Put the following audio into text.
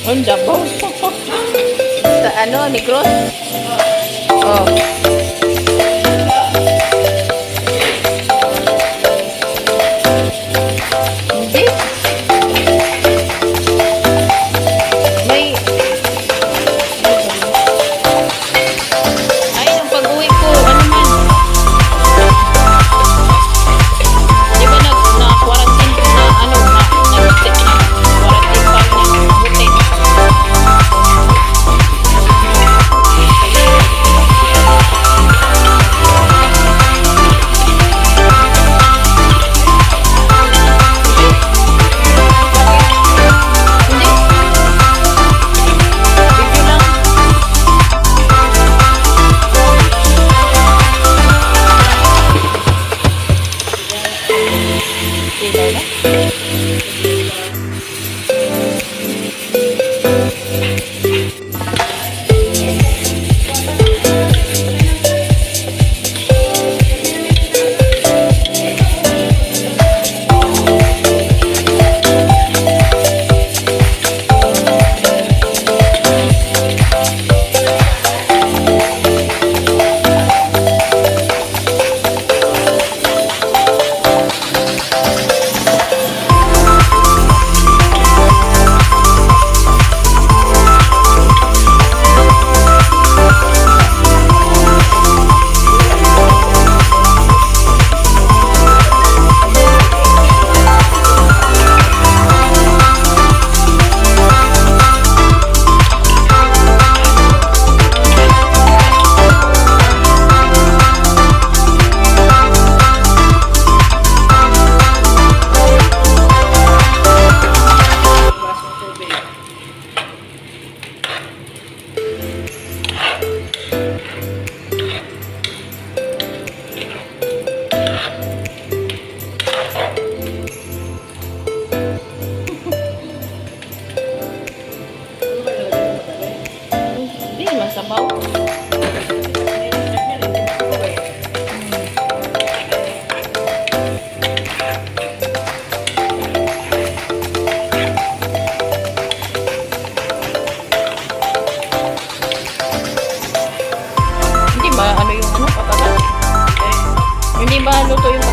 Ang dabaw. Sa ano, Negros? Oh. Hindi. May... Ay, ang pag-uwi ko, ano man. Di ba na-quarantine na, ano, na-quarantine pa niya, buti. Sabaw. Hindi ba ano yung ano patatas? Hindi ba luto yung